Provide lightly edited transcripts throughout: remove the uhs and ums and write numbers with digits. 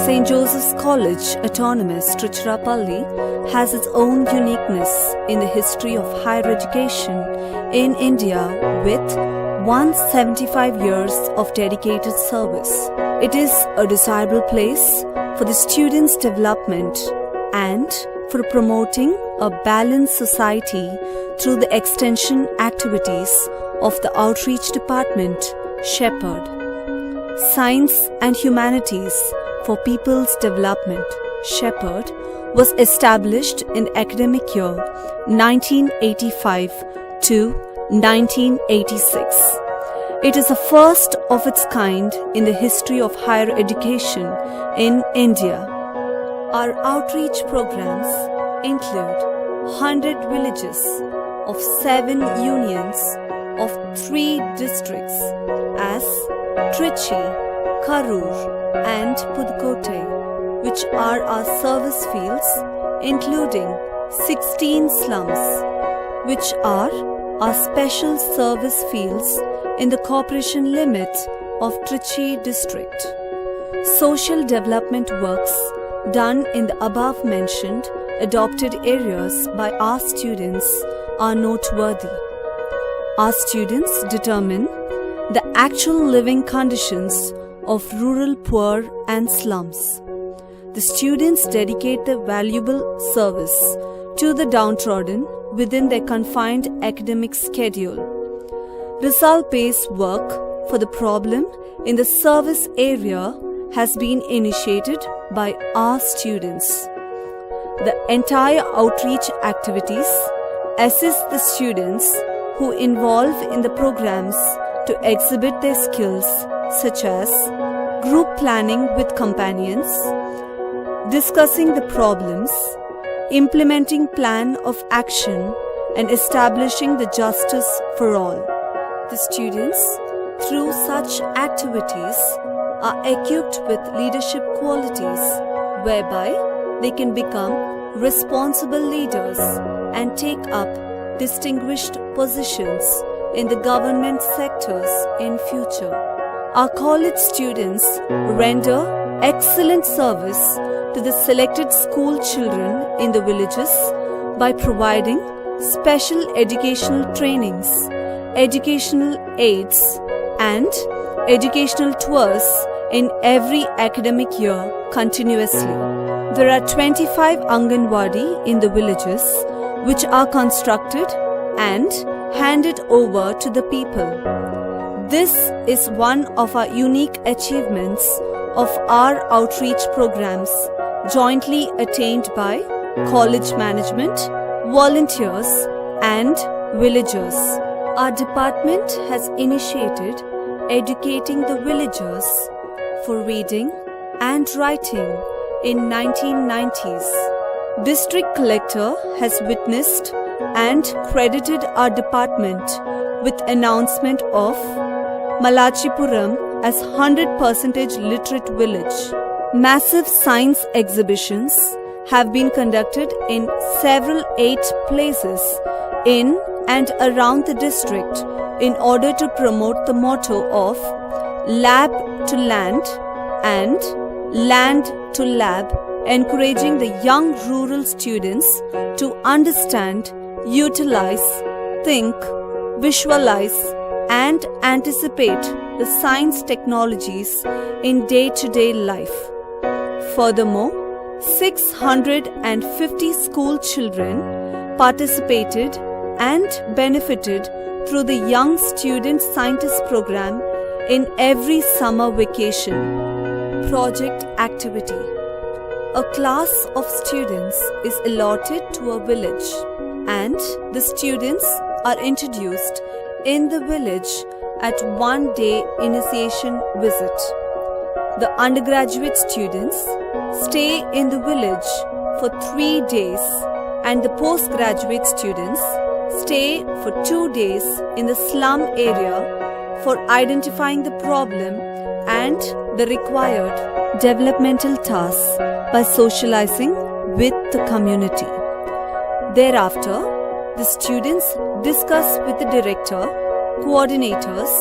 St. Joseph's College Autonomous Trichy has its own uniqueness in the history of higher education in India with 175 years of dedicated service. It is a desirable place for the students' development and for promoting a balanced society through the extension activities of the Outreach Department, Shepherd. Science and Humanities for People's Development, Shepherd, was established in the academic year 1985 to 1986. It is the first of its kind in the history of higher education in India. Our outreach programs include 100 villages of 7 unions of 3 districts as Trichy, Karur and Pudukkottai, which are our service fields, including 16 slums, which are our special service fields in the corporation limit of Trichy district. Social development works done in the above mentioned adopted areas by our students are noteworthy. Our students determine the actual living conditions of rural poor and slums. The students dedicate their valuable service to the downtrodden within their confined academic schedule. Result-based work for the problem in the service area has been initiated by our students. The entire outreach activities assist the students who involve in the programs to exhibit their skills such as group planning with companions, discussing the problems, implementing plan of action and establishing the justice for all. The students, through such activities, are equipped with leadership qualities whereby they can become responsible leaders and take up distinguished positions in the government sectors in future. Our college students render excellent service to the selected school children in the villages by providing special educational trainings, educational aids and educational tours in every academic year continuously. There are 25 Anganwadi in the villages which are constructed and handed over to the people. This is one of our unique achievements of our outreach programs jointly attained by college management, volunteers and villagers. Our department has initiated educating the villagers for reading and writing in 1990s. District Collector has witnessed and credited our department with announcement of Malachipuram as 100% literate village. Massive science exhibitions have been conducted in several 8 places in and around the district in order to promote the motto of Lab to Land and Land to Lab, encouraging the young rural students to understand, utilize, think, visualize and anticipate the science technologies in day-to-day life. Furthermore, 650 school children participated and benefited through the Young Student Scientist program in every summer vacation. Project activity. A class of students is allotted to a village and the students are introduced in the village at one-day initiation visit. The undergraduate students stay in the village for 3 days and the postgraduate students stay for 2 days in the slum area for identifying the problem and the required developmental tasks by socializing with the community. Thereafter, the students discuss with the director, coordinators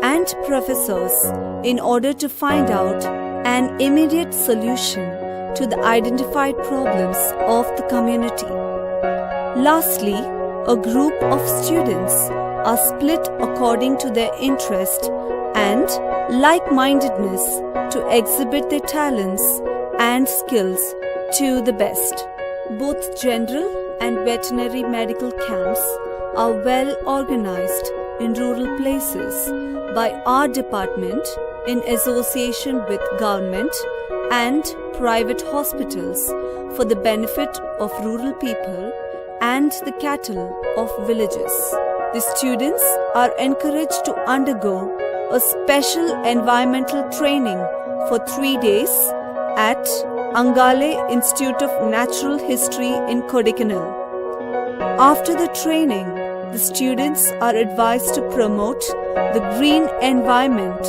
and professors in order to find out an immediate solution to the identified problems of the community. Lastly, a group of students are split according to their interest and like-mindedness to exhibit their talents and skills to the best. Both general and veterinary medical camps are well organized in rural places by our department in association with government and private hospitals for the benefit of rural people and the cattle of villages. The students are encouraged to undergo a special environmental training for 3 days at Angale Institute of Natural History in Kodaikanal. After the training, the students are advised to promote the green environment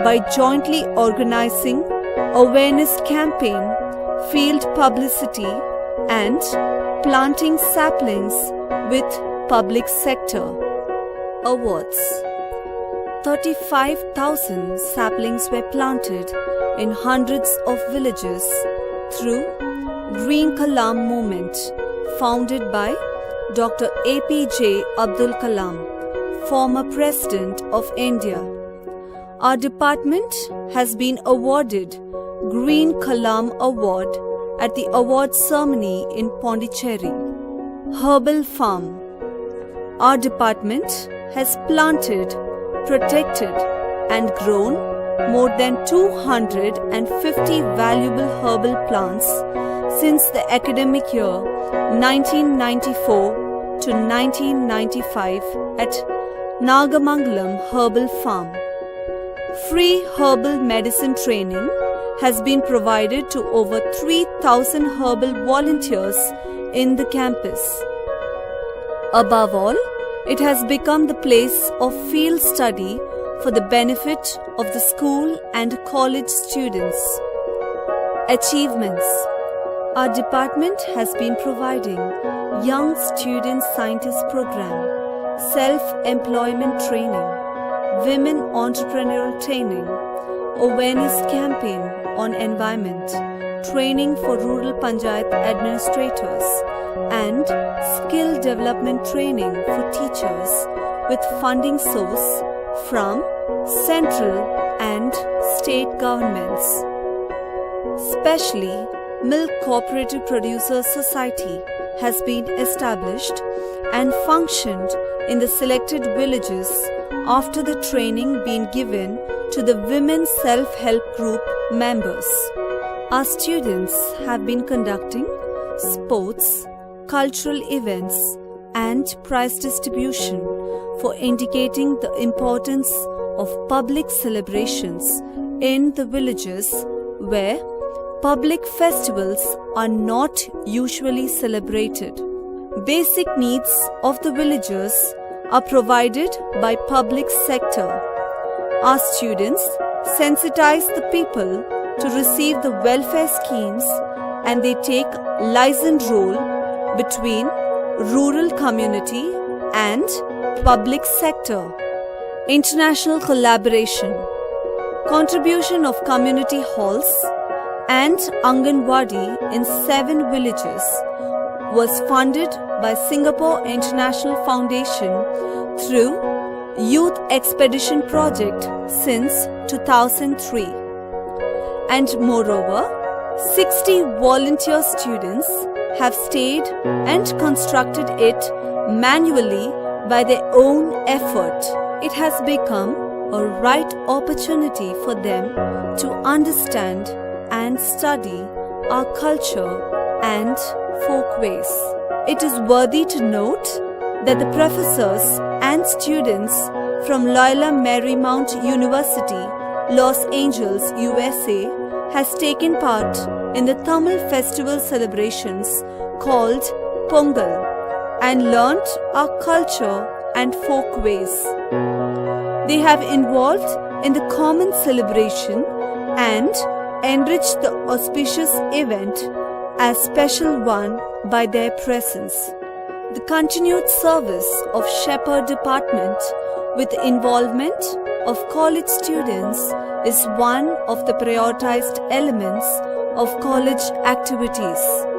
by jointly organizing awareness campaign, field publicity and planting saplings with public sector. Awards. 35,000 saplings were planted in hundreds of villages through Green Kalam movement founded by Dr. APJ Abdul Kalam, former President of India. Our department has been awarded Green Kalam Award at the award ceremony in Pondicherry. Herbal Farm. Our department has planted, protected and grown more than 250 valuable herbal plants since the academic year 1994 to 1995 at Nagamangalam Herbal Farm. Free herbal medicine training has been provided to over 3,000 herbal volunteers in the campus. Above all, it has become the place of field study for the benefit of the school and college students. Achievements. Our department has been providing Young Student Scientist Program, Self-Employment Training, Women Entrepreneurial Training, Awareness Campaign on Environment, Training for Rural Panchayat Administrators, and Skill Development Training for Teachers with funding source from central and state governments. Specially, Milk Cooperative Producers Society has been established and functioned in the selected villages after the training being given to the women self-help group members. Our students have been conducting sports, cultural events and prize distribution for indicating the importance of public celebrations in the villages where public festivals are not usually celebrated. Basic needs of the villagers are provided by public sector. Our students sensitize the people to receive the welfare schemes and they take liaison role between rural community and public sector. International collaboration. Contribution of community halls and Anganwadi in 7 villages was funded by Singapore International Foundation through Youth Expedition Project since 2003. And moreover, 60 volunteer students have stayed and constructed it manually by their own effort. It has become a right opportunity for them to understand and study our culture and folkways. It is worthy to note that the professors and students from Loyola Marymount University, Los Angeles, USA has taken part in the Tamil festival celebrations called Pongal and learnt our culture and folkways. They have involved in the common celebration and enriched the auspicious event as special one by their presence. The continued service of Shepherd Department with involvement of college students is one of the prioritized elements of college activities.